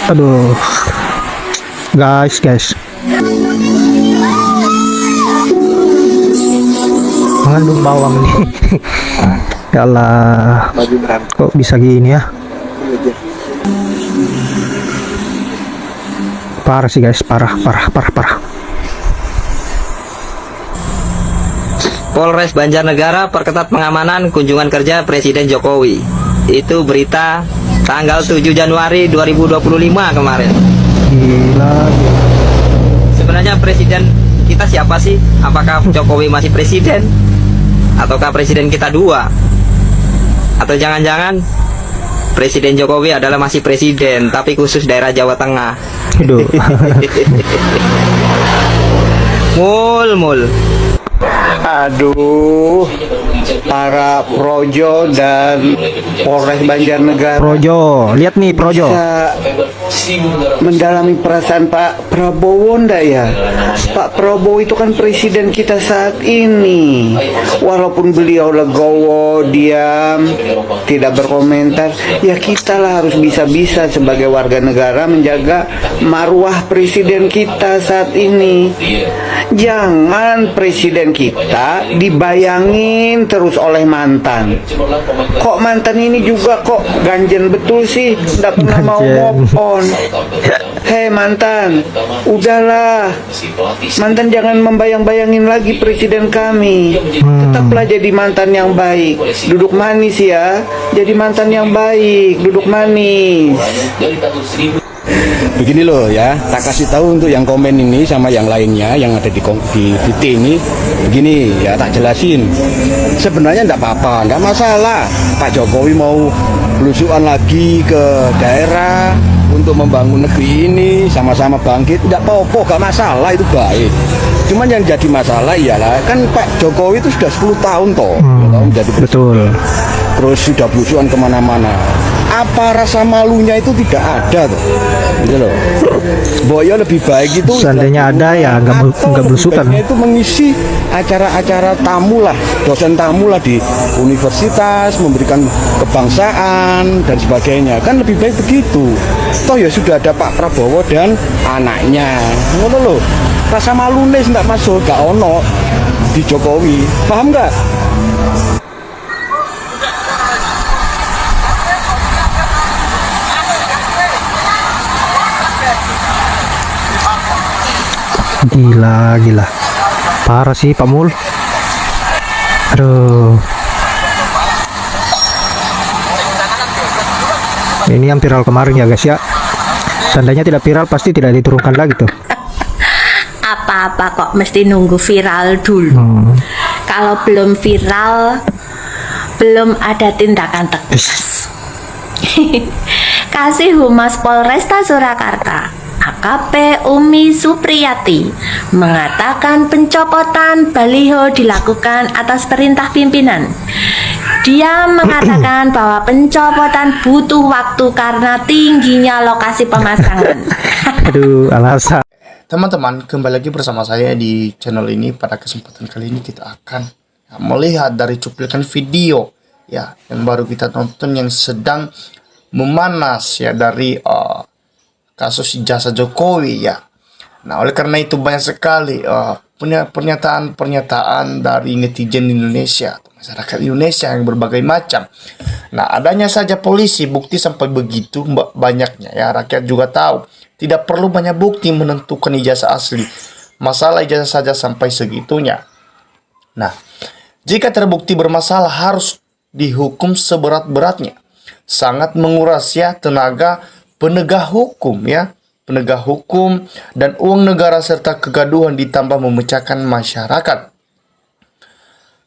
Aduh, guys, mengandung bawang nih. Ya Allah, kok bisa gini ya? Parah sih guys, parah. Polres Banjarnegara perketat pengamanan kunjungan kerja Presiden Jokowi. Itu berita tanggal 7 Januari 2025 kemarin. Gila. Sebenarnya presiden kita siapa sih? Apakah Jokowi masih presiden? Ataukah presiden kita dua? Atau jangan-jangan Presiden Jokowi adalah masih presiden, tapi khusus daerah Jawa Tengah. Aduh. Mul. Aduh, para Projo dan Polres Banjarnegara Projo, lihat nih Projo. bisa mendalami perasaan Pak Prabowo ndak ya? Pak Prabowo itu kan presiden kita saat ini. Walaupun beliau legowo, diam, tidak berkomentar, ya kita lah harus bisa-bisa sebagai warga negara menjaga marwah presiden kita saat ini. Jangan presiden kita dibayangin terus oleh mantan. Kok mantan ini juga kok ganjen betul sih, nggak pernah mau move on. Hei mantan, udahlah. Mantan jangan membayang-bayangin lagi presiden kami. Tetaplah jadi mantan yang baik. Duduk manis ya, jadi mantan yang baik, duduk manis. Begini loh ya, tak kasih tahu untuk yang komen ini sama yang lainnya yang ada di VT ini. Begini ya, tak jelasin. Sebenarnya enggak apa-apa, enggak masalah. Pak Jokowi mau belusukan lagi ke daerah untuk membangun negeri ini, sama-sama bangkit, enggak apa-apa, enggak masalah, itu baik. Cuman yang jadi masalah ialah kan Pak Jokowi itu sudah 10 tahun toh, menjadi Betul. terus sudah belusukan kemana-mana. Apa rasa malunya itu tidak ada tuh, gitu loh. Boyo lebih baik itu Seandainya ada ya nggak belusukan. itu mengisi acara-acara tamu lah, dosen tamu lah di universitas, memberikan kebangsaan dan sebagainya. Kan lebih baik begitu. Toh ya sudah ada Pak Prabowo dan anaknya, ngono loh. Rasa malunya tidak masuk, gak ono di Jokowi, paham nggak? Gila. Parah sih Pak Mul. Aduh. Ini yang viral kemarin ya guys ya. Seandainya tidak viral pasti tidak diturunkan lagi tuh. Apa-apa kok mesti nunggu viral dulu. Kalau belum viral, belum ada tindakan tegas. Kasih Humas Polresta Surakarta, AKP Umi Supriyati, mengatakan pencopotan baliho dilakukan atas perintah pimpinan. Dia mengatakan bahwa pencopotan butuh waktu karena tingginya lokasi pemasangan. Aduh, alasan. Teman-teman, kembali lagi bersama saya di channel ini. Pada kesempatan kali ini kita akan melihat dari cuplikan video ya yang baru kita tonton yang sedang memanas ya dari kasus ijazah Jokowi ya. Nah, oleh karena itu banyak sekali pernyataan dari netizen Indonesia, masyarakat Indonesia yang berbagai macam. Nah, adanya saja polisi bukti sampai begitu banyaknya ya, rakyat juga tahu. Tidak perlu banyak bukti menentukan ijazah asli. Masalah ijazah saja sampai segitunya. Nah, jika terbukti bermasalah harus dihukum seberat-beratnya. Sangat menguras ya tenaga penegak hukum ya. Penegak hukum dan uang negara serta kegaduhan ditambah memecahkan masyarakat.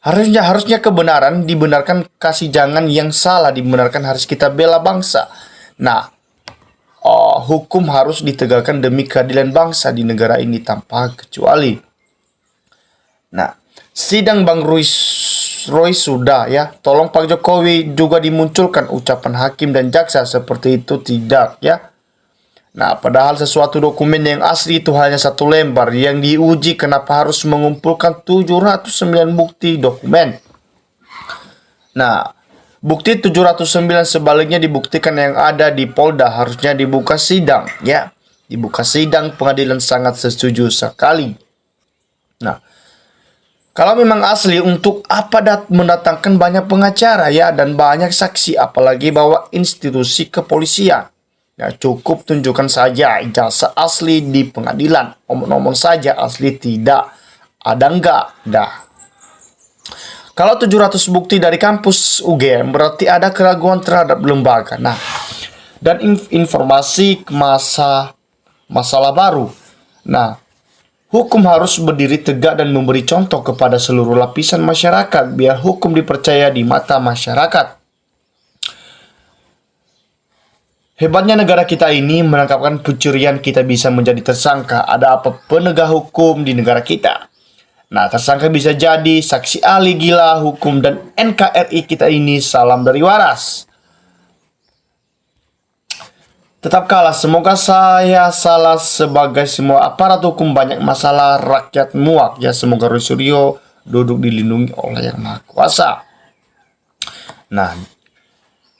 Harusnya kebenaran dibenarkan, kasih jangan yang salah dibenarkan, harus kita bela bangsa. Nah, hukum harus ditegakkan demi keadilan bangsa di negara ini tanpa kecuali. Nah, sidang Bang Ruy Roy sudah ya. Tolong Pak Jokowi juga dimunculkan ucapan hakim dan jaksa seperti itu tidak ya. Nah, padahal sesuatu dokumen yang asli itu hanya satu lembar yang diuji, kenapa harus mengumpulkan 709 bukti dokumen? Nah, bukti 709 sebaliknya dibuktikan yang ada di Polda harusnya dibuka sidang ya. Dibuka sidang, pengadilan sangat setuju sekali. Nah, kalau memang asli, untuk apa mendatangkan banyak pengacara ya dan banyak saksi, apalagi bawa institusi kepolisian? Ya, cukup tunjukkan saja ijazah asli di pengadilan. Omong-omong saja asli tidak, ada enggak? Dah. Kalau 700 bukti dari kampus UGM berarti ada keraguan terhadap lembaga. Nah, dan informasi masalah baru. Nah, hukum harus berdiri tegak dan memberi contoh kepada seluruh lapisan masyarakat biar hukum dipercaya di mata masyarakat. Hebatnya negara kita ini menangkapkan pencurian kita bisa menjadi tersangka. Ada apa penegak hukum di negara kita? Nah, tersangka bisa jadi saksi ahli gila hukum dan NKRI kita ini salam dari waras. Tetap kalah, semoga saya salah sebagai semua aparat hukum banyak masalah rakyat muak ya. Semoga Roy Suryo duduk dilindungi oleh Yang Maha Kuasa. Nah,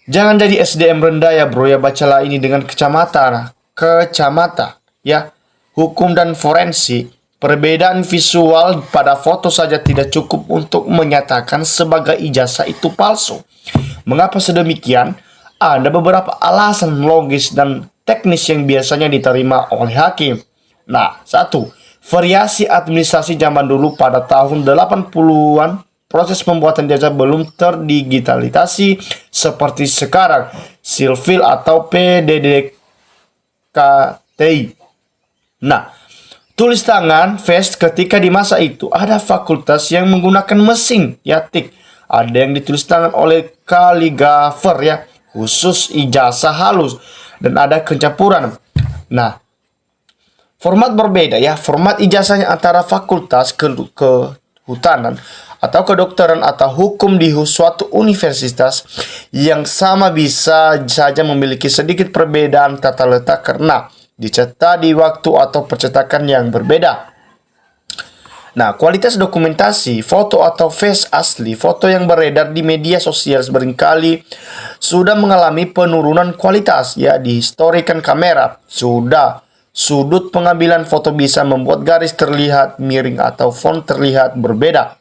jangan jadi SDM rendah ya bro ya, bacalah ini dengan kacamata ya. Hukum dan forensik, perbedaan visual pada foto saja tidak cukup untuk menyatakan sebagai ijazah itu palsu. Mengapa sedemikian? Ada beberapa alasan logis dan teknis yang biasanya diterima oleh hakim. Nah, satu, variasi administrasi zaman dulu pada tahun 80-an, proses pembuatan ijazah belum terdigitalisasi seperti sekarang, silfil atau PDDKTI. Nah, tulis tangan, fast ketika di masa itu ada fakultas yang menggunakan mesin, ya tik. Ada yang ditulis tangan oleh kaligrafer ya, khusus ijazah halus, dan ada pencampuran. Nah, format berbeda ya, format ijazahnya antara fakultas kehutanan atau kedokteran atau hukum di suatu universitas yang sama bisa saja memiliki sedikit perbedaan tata letak karena dicetak di waktu atau percetakan yang berbeda. Nah, kualitas dokumentasi, foto atau face asli, foto yang beredar di media sosial seringkali sudah mengalami penurunan kualitas ya, dihistorikan kamera. Sudah, sudut pengambilan foto bisa membuat garis terlihat miring atau font terlihat berbeda.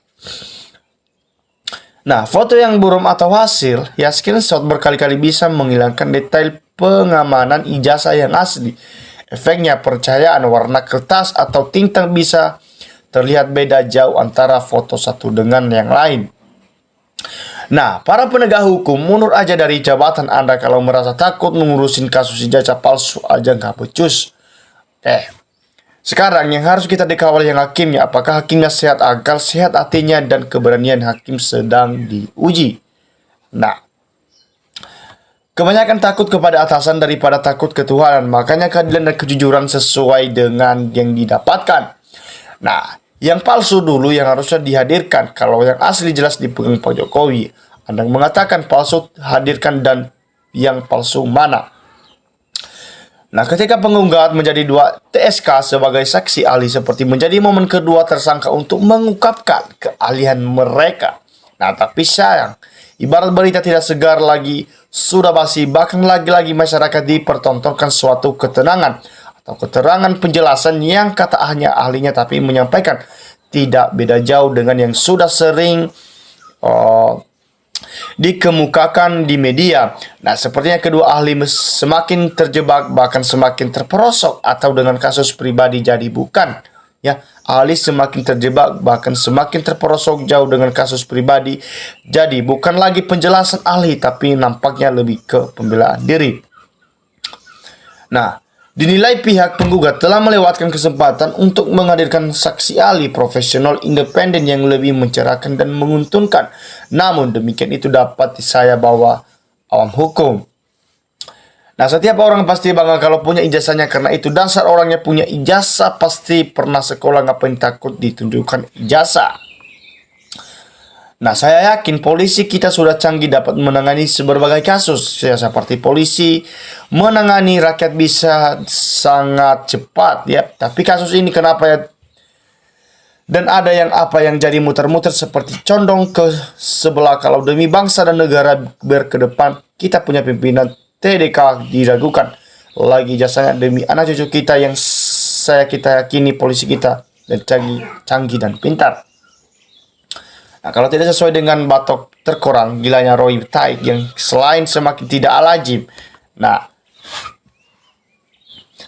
Nah, foto yang buram atau hasil ya screenshot berkali-kali bisa menghilangkan detail pengamanan ijazah yang asli. Efeknya percayaan warna kertas atau tinta bisa terlihat beda jauh antara foto satu dengan yang lain. Nah, para penegak hukum, mundur aja dari jabatan Anda kalau merasa takut mengurusin kasus ijazah palsu aja nggak becus. Sekarang yang harus kita dikawal yang hakimnya, apakah hakimnya sehat akal, sehat hatinya, dan keberanian hakim sedang diuji. Nah, kebanyakan takut kepada atasan daripada takut ketuhanan, makanya keadilan dan kejujuran sesuai dengan yang didapatkan. Nah, yang palsu dulu yang harusnya dihadirkan. Kalau yang asli jelas dipegang Pak Jokowi. Anda mengatakan palsu, hadirkan, dan yang palsu mana? Nah, ketika penggugat menjadi 2 TSK sebagai saksi ahli seperti menjadi momen kedua tersangka untuk mengungkapkan keahlian mereka. Nah, tapi sayang, ibarat berita tidak segar lagi, sudah basi, bahkan lagi-lagi masyarakat dipertontonkan suatu ketenangan atau keterangan penjelasan yang kata ahlinya tapi menyampaikan tidak beda jauh dengan yang sudah sering dikemukakan di media. Nah, sepertinya kedua ahli semakin terjebak bahkan semakin terperosok atau dengan kasus pribadi jadi bukan ya, ahli semakin terjebak bahkan semakin terperosok jauh dengan kasus pribadi jadi bukan lagi penjelasan ahli tapi nampaknya lebih ke pembelaan diri. Nah, dinilai pihak penggugat telah melewatkan kesempatan untuk menghadirkan saksi ahli profesional independen yang lebih mencerahkan dan menguntungkan. Namun demikian itu dapat saya bawa awam hukum. Nah, setiap orang pasti bangga kalau punya ijazahnya karena itu dasar orangnya punya ijazah, pasti pernah sekolah, ngapain takut ditunjukkan ijazah. Nah, saya yakin polisi kita sudah canggih dapat menangani berbagai kasus. Ya, seperti polisi menangani rakyat bisa sangat cepat ya. Tapi kasus ini kenapa ya? Dan ada yang jadi muter-muter seperti condong ke sebelah. Kalau demi bangsa dan negara berkedepan, kita punya pimpinan TDK diragukan. Lagi jasanya demi anak cucu kita yang kita yakini polisi kita dan canggih dan pintar. Nah, kalau tidak sesuai dengan batok terkurang gilanya Roy Taik yang selain semakin tidak lazim. Nah,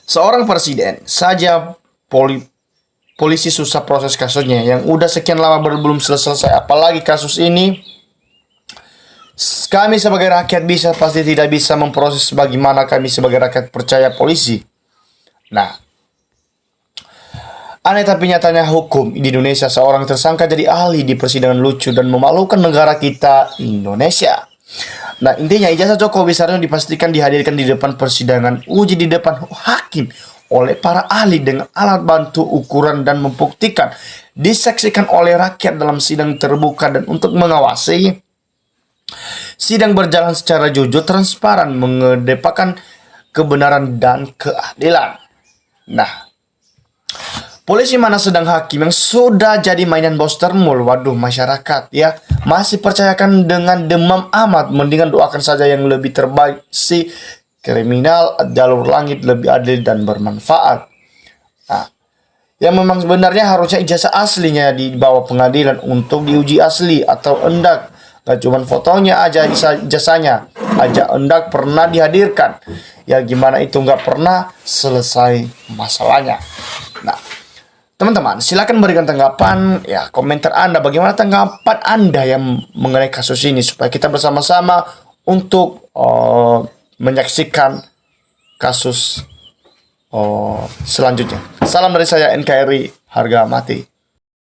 seorang presiden saja polisi susah proses kasusnya yang udah sekian lama belum selesai. Apalagi kasus ini, kami sebagai rakyat pasti tidak bisa memproses bagaimana kami sebagai rakyat percaya polisi. Nah, aneh tapi nyatanya hukum di Indonesia seorang tersangka jadi ahli di persidangan lucu dan memalukan negara kita Indonesia. Nah, intinya ijazah Jokowi seharusnya dipastikan dihadirkan di depan persidangan, uji di depan hakim oleh para ahli dengan alat bantu ukuran dan membuktikan, disaksikan oleh rakyat dalam sidang terbuka dan untuk mengawasi sidang berjalan secara jujur, transparan, mengedepankan kebenaran dan keadilan. Nah, polisi mana sedang hakim yang sudah jadi mainan bos termul. Waduh, masyarakat ya masih percayakan dengan demam amat. Mendingan doakan saja yang lebih terbaik, si kriminal jalur langit lebih adil dan bermanfaat. Nah, yang memang sebenarnya harusnya ijazah aslinya dibawa pengadilan untuk diuji asli atau endak. Gak cuma fotonya aja ijazahnya aja endak pernah dihadirkan. Ya gimana itu nggak pernah selesai masalahnya. Nah, teman-teman, silakan berikan tanggapan, ya komentar Anda, bagaimana tanggapan Anda yang mengenai kasus ini supaya kita bersama-sama untuk menyaksikan kasus selanjutnya. Salam dari saya NKRI, harga mati.